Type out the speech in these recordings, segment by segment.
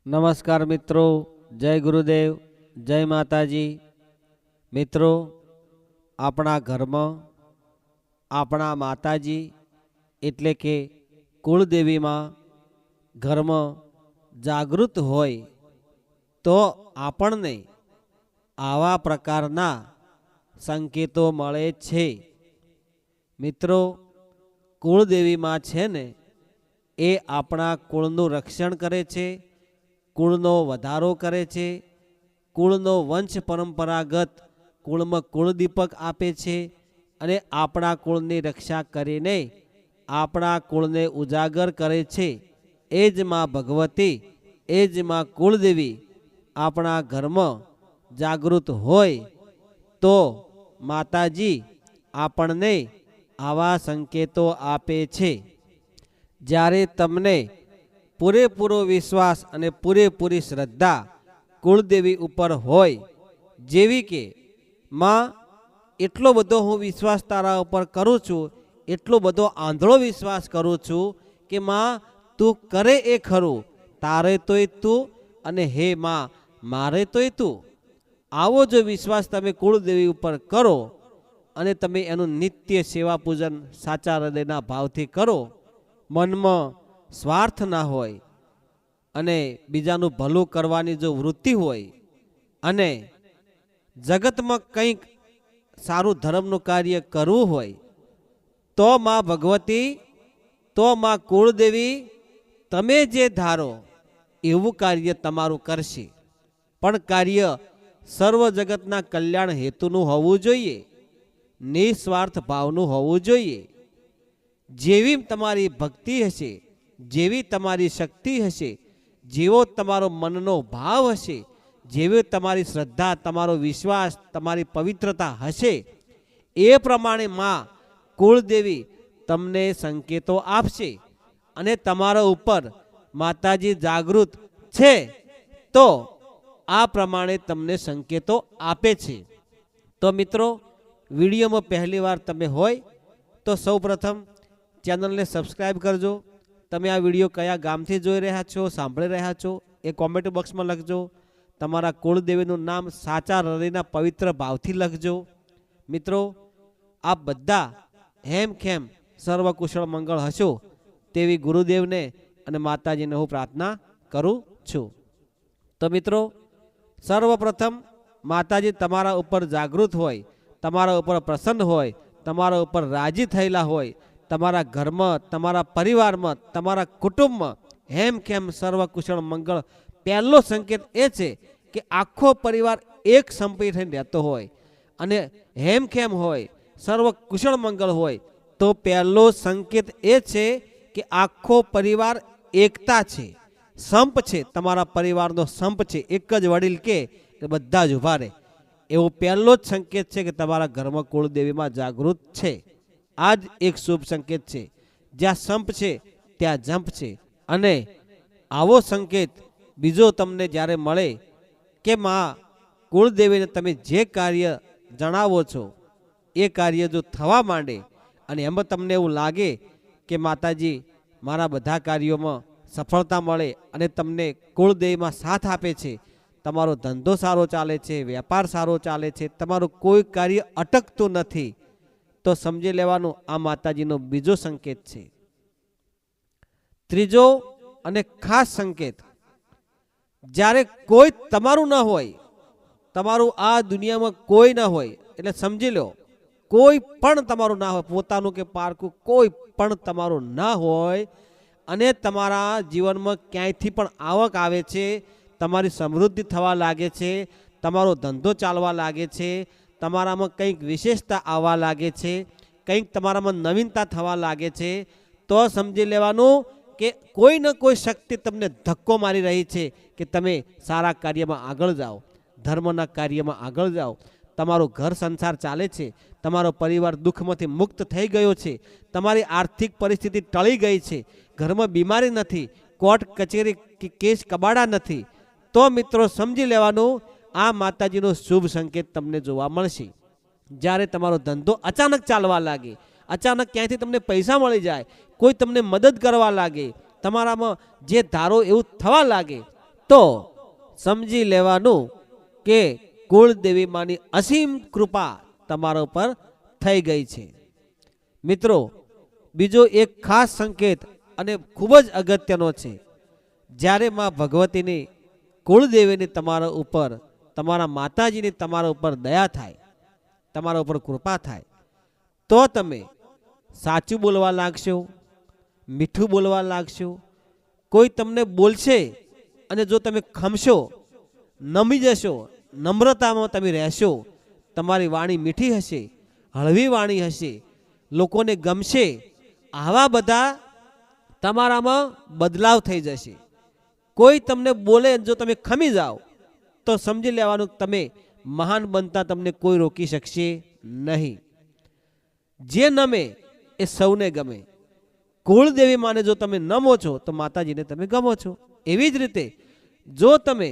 નમસ્કાર મિત્રો, જય ગુરુદેવ, જય માતાજી। મિત્રો, આપણા ઘરમાં આપણા માતાજી એટલે કે કુળદેવીમાં ઘરમાં જાગૃત હોય તો આપણને આવા પ્રકારના સંકેતો મળે છે। મિત્રો, કુળદેવીમાં છે ને એ આપણા કુળનું રક્ષણ કરે છે, કુળનો વધારો કરે છે, કુળનો વંશ પરંપરાગત કુળમાં કુળદીપક આપે છે અને આપણા કુળની રક્ષા કરીને આપણા કુળને ઉજાગર કરે છે। એ જ માં ભગવતી, એ જ માં કુળદેવી આપણા ઘરમાં જાગૃત હોય તો માતાજી આપણને આવા સંકેતો આપે છે। જ્યારે તમને પૂરેપૂરો વિશ્વાસ અને પૂરેપૂરી શ્રદ્ધા કુળદેવી ઉપર હોય, જેવી કે માં એટલો બધો હું વિશ્વાસ તારા ઉપર કરું છું, એટલો બધો આંધળો વિશ્વાસ કરું છું કે માં તું કરે એ ખરું, તારે તોય તું અને હે માં મારે તોય તું। આવો જો વિશ્વાસ તમે કુળદેવી ઉપર કરો અને તમે એનું નિત્ય સેવા પૂજન સાચા હૃદયના ભાવથી કરો, મનમાં સ્વાર્થ ના હોય અને બીજાનું ભલું કરવાની જો વૃત્તિ હોય અને જગતમાં કંઈક સારું ધર્મનું કાર્ય કરવું હોય તો માં ભગવતી, તો માં કુળદેવી તમે જે ધારો એવું કાર્ય તમારું કરશે। પણ કાર્ય સર્વ જગતના કલ્યાણ હેતુનું હોવું જોઈએ, નિસ્વાર્થ ભાવનું હોવું જોઈએ। જેવી તમારી ભક્તિ હશે, જેવી તમારી શક્તિ હશે, જેવો તમારો મનનો ભાવ હશે, જેવી તમારી શ્રદ્ધા, તમારો વિશ્વાસ, તમારી પવિત્રતા હશે, એ પ્રમાણે માં કુળદેવી તમને સંકેતો આપશે અને તમારા ઉપર માતાજી જાગૃત છે તો આ પ્રમાણે તમને સંકેતો આપે છે। તો મિત્રો, વિડીયોમાં પહેલી વાર તમે હોય તો સૌપ્રથમ ચેનલને સબસ્ક્રાઈબ કરજો। તમે આ વિડીયો કયા ગામથી જોઈ રહ્યા છો, સાંભળી રહ્યા છો એ કોમેન્ટ બોક્સમાં લખજો। તમારા કુળદેવીનું નામ સાચા હૃદયના પવિત્ર ભાવથી લખજો। મિત્રો, આપ બધા હેમખેમ સર્વકુશળ મંગળ હશો તેવી ગુરુદેવને અને માતાજીને હું પ્રાર્થના કરું છું। તો મિત્રો, સર્વપ્રથમ માતાજી તમારા ઉપર જાગૃત હોય, તમારા ઉપર પ્રસન્ન હોય, તમારા ઉપર રાજી થયેલા હોય, તમારા ઘરમાં, તમારા પરિવારમાં, તમારા કુટુંબમાં હેમખેમ સર્વકુશળ મંગળ, પહેલો સંકેત એ છે કે આખો પરિવાર એક સંપી થઈને રહેતો હોય અને હેમખેમ હોય, સર્વકુશળ મંગળ હોય તો પહેલો સંકેત એ છે કે આખો પરિવાર એકતા છે, સંપ છે, તમારા પરિવારનો સંપ છે, એક જ વડીલ કે બધા જ ઉભા રહે, એવો પહેલો જ સંકેત છે કે તમારા ઘરમાં કુળદેવીમાં જાગૃત છે। આ જ એક શુભ સંકેત છે। જ્યાં સંપ છે ત્યાં જંપ છે। અને આવો સંકેત બીજો તમને જ્યારે મળે કે માં કુળદેવીને તમે જે કાર્ય જણાવો છો એ કાર્ય જો થવા માંડે અને એમાં તમને એવું લાગે કે માતાજી મારા બધા કાર્યોમાં સફળતા મળે અને તમને કુળદેવીમાં સાથ આપે છે, તમારો ધંધો સારો ચાલે છે, વેપાર સારો ચાલે છે, તમારું કોઈ કાર્ય અટકતું નથી, તો સમજી લેવાનું આ માતાજીનો બીજો સંકેત છે। ત્રીજો અને ખાસ સંકેત, જ્યારે કોઈ તમારું ના હોય, તમારું આ દુનિયામાં કોઈ ના હોય, એટલે સમજી લો કોઈ પણ તમારું ના હોય, પોતાનું કે પારકું કોઈ પણ તમારું ના હોય અને તમારા જીવનમાં ક્યાંયથી પણ આવક આવે છે, તમારી સમૃદ્ધિ થવા લાગે છે, તમારો ધંધો ચાલવા લાગે છે, તમારામાં કંઈક વિશેષતા આવવા લાગે છે, કંઈક તમારામાં નવીનતા થવા લાગે છે, તો સમજી લેવાનું કે કોઈ ને કોઈ શક્તિ તમને ધક્કો મારી રહી છે કે તમે સારા કાર્યમાં આગળ જાઓ, ધર્મના કાર્યમાં આગળ જાઓ, તમારું ઘર સંસાર ચાલે છે, તમારો પરિવાર દુઃખમાંથી મુક્ત થઈ ગયો છે, તમારી આર્થિક પરિસ્થિતિ ટળી ગઈ છે, ઘરમાં બીમારી નથી, કોર્ટ કચેરી કે કેસ કબાડા નથી, તો મિત્રો સમજી લેવાનું આ માતાજીનો શુભ સંકેત તમને જોવા મળશે। જ્યારે તમારો ધંધો અચાનક ચાલવા લાગે, અચાનક ક્યાંયથી તમને પૈસા મળી જાય, કોઈ તમને મદદ કરવા લાગે, તમારામાં જે ધારો એવું થવા લાગે, તો સમજી લેવાનું કે કુળદેવી માની અસીમ કૃપા તમારા ઉપર થઈ ગઈ છે. મિત્રો, બીજો એક ખાસ સંકેત અને ખૂબ જ અગત્યનો છે. જ્યારે માં ભગવતીની કુળદેવીની તમારા ઉપર, તમારા માતાજીની તમારા ઉપર દયા થાય, તમારા ઉપર કૃપા થાય, તો તમે સાચું બોલવા લાગશો, મીઠું બોલવા લાગશો. કોઈ તમને બોલશે અને જો તમે ખમશો, નમી જશો, નમ્રતામાં તમે રહેશો, તમારી વાણી મીઠી હશે, હળવી વાણી હશે, લોકોને ગમશે, આવા બધા તમારામાં બદલાવ થઈ જશે. કોઈ તમને બોલે જો તમે ખમી જાઓ તો સમજી લેવાનું તમે મહાન બનતા તમને કોઈ રોકી શકશે નહીં. જે નમે એ સૌને ગમે. કુળદેવી માને જો તમે નમો છો તો માતાજીને તમે ગમો છો. એવી જ રીતે જો તમે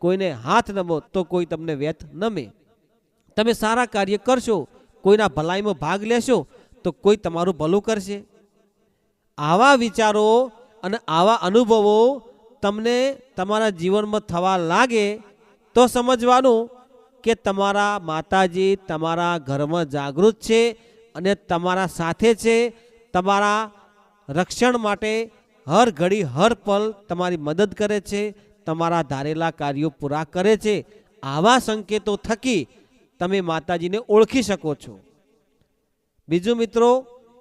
કોઈને હાથ નમો તો કોઈ તમને વ્યથ નમે. તમે સારા કાર્ય કરશો, કોઈના ભલાઈમાં ભાગ લેશો તો કોઈ તમારું ભલું કરશે. આવા વિચારો અને આવા અનુભવો તમને તમારા જીવનમાં થવા લાગે તો સમજવાનું કે તમારા માતાજી તમારા ઘરમાં જાગૃત છે અને તમારા સાથે છે, તમારા રક્ષણ માટે હર ઘડી હર પલ તમારી મદદ કરે છે, તમારા ધારેલા કાર્યો પૂરા કરે છે. આવા સંકેતો થકી તમે માતાજીને ઓળખી શકો છો. બીજું મિત્રો,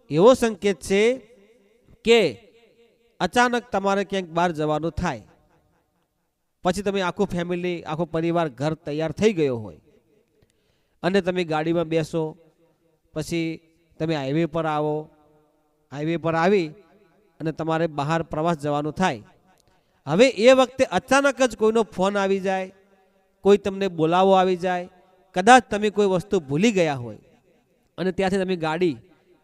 એવો સંકેત છે કે અચાનક તમારે ક્યાંક બહાર જવાનું થાય, પછી તમે આખું ફેમિલી, આખો પરિવાર ઘર તૈયાર થઈ ગયો હોય અને તમે ગાડીમાં બેસો, પછી તમે હાઈવે પર આવો, હાઈવે પર આવી અને તમારે બહાર પ્રવાસ જવાનું થાય. હવે એ વખતે અચાનક જ કોઈનો ફોન આવી જાય, કોઈ તમને બોલાવો આવી જાય, કદાચ તમે કોઈ વસ્તુ ભૂલી ગયા હોય અને ત્યાંથી તમે ગાડી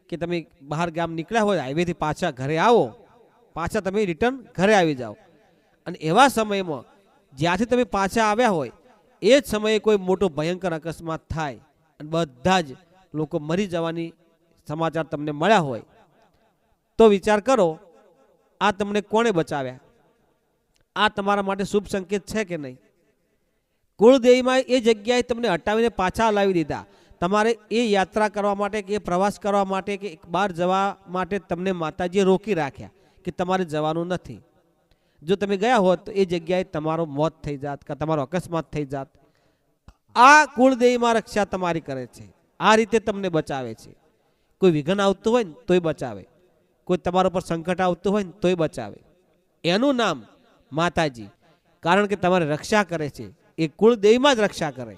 કે તમે બહાર ગામ નીકળ્યા હોય, હાઈવેથી પાછા ઘરે આવો, પાછા તમે રિટર્ન ઘરે આવી જાઓ અને એવા સમયમાં જ્યાંથી તમે પાછા આવ્યા હોય એ જ સમયે કોઈ મોટો ભયંકર અકસ્માત થાય અને બધા જ લોકો મરી જવાની સમાચાર તમને મળ્યા હોય તો વિચાર કરો, આ તમને કોણે બચાવ્યા? આ તમારા માટે શુભ સંકેત છે કે નહીં? કુળદેવીમાં એ જગ્યાએ તમને હટાવીને પાછા લાવી દીધા. તમારે એ યાત્રા કરવા માટે કે એ પ્રવાસ કરવા માટે કે બહાર જવા માટે તમને માતાજીએ રોકી રાખ્યા કે તમારે જવાનું નથી. જો તમે ગયા હોત તો એ જગ્યાએ તમારો મોત થઈ જાત કે તમારો અકસ્માત થઈ જાત. આ કુળદેવીમાં રક્ષા તમારી કરે છે. આ રીતે તમને બચાવે છે. કોઈ વિઘન આવતું હોય ને તોય બચાવે, કોઈ તમારા પર સંકટ આવતું હોય ને તોય બચાવે. એનું નામ માતાજી, કારણ કે તમારે રક્ષા કરે છે. એ કુળદેવીમાં જ રક્ષા કરે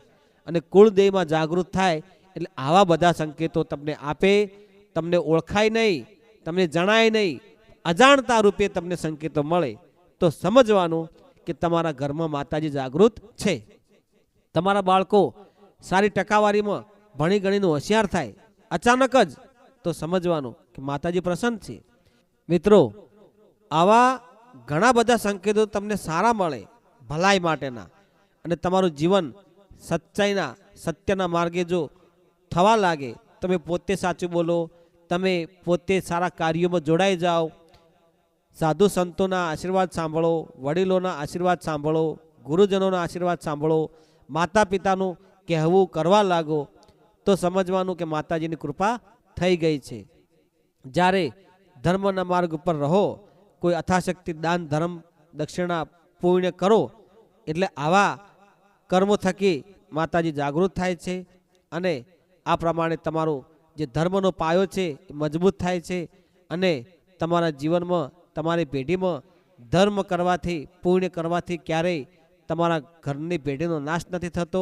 અને કુળદેવીમાં જાગૃત થાય એટલે આવા બધા સંકેતો તમને આપે. તમને ઓળખાય નહીં, તમને જણાય નહીં, અજાણતા રૂપે તમને સંકેતો મળે તો સમજવાનું કે તમારા ઘરમાં માતાજી જાગૃત છે. તમારા બાળકો સારી ટકાવારીમાં ભણી ગણીને હોશિયાર થાય અચાનક જ તો સમજવાનું કે માતાજી પ્રસન્ન છે. મિત્રો, આવા ઘણા બધા સંકેતો તમને સારા મળે ભલાઈ માટેના, અને તમારું જીવન સચ્ચાઈના, સત્યના માર્ગે જો થવા લાગે, તમે પોતે સાચું બોલો, તમે પોતે સારા કાર્યોમાં જોડાઈ જાઓ, સાધુ સંતોના આશીર્વાદ સાંભળો, વડીલોના આશીર્વાદ સાંભળો, ગુરુજનોના આશીર્વાદ સાંભળો, માતા પિતાનું કહેવું કરવા લાગો તો સમજવાનું કે માતાજીની કૃપા થઈ ગઈ છે. જ્યારે ધર્મના માર્ગ ઉપર રહો, કોઈ અથાશક્તિ દાન ધર્મ દક્ષિણા પુણ્ય કરો એટલે આવા કર્મો થકી માતાજી જાગૃત થાય છે અને આ પ્રમાણે તમારું જે ધર્મનો પાયો છે એ મજબૂત થાય છે અને તમારા જીવનમાં, તમારી પેઢીમાં ધર્મ કરવાથી, પુણ્ય કરવાથી ક્યારેય તમારા ઘરની પેઢીનો નાશ નથી થતો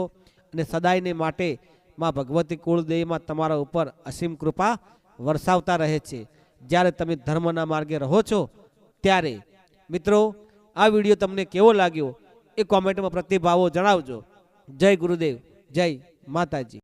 અને સદાયને માટે માં ભગવતી કુળદેવીમાં તમારા ઉપર અસીમ કૃપા વરસાવતા રહે છે જ્યારે તમે ધર્મના માર્ગે રહો છો ત્યારે. મિત્રો, આ વિડીયો તમને કેવો લાગ્યો એ કોમેન્ટમાં પ્રતિભાવો જણાવજો. જય ગુરુદેવ, જય માતાજી.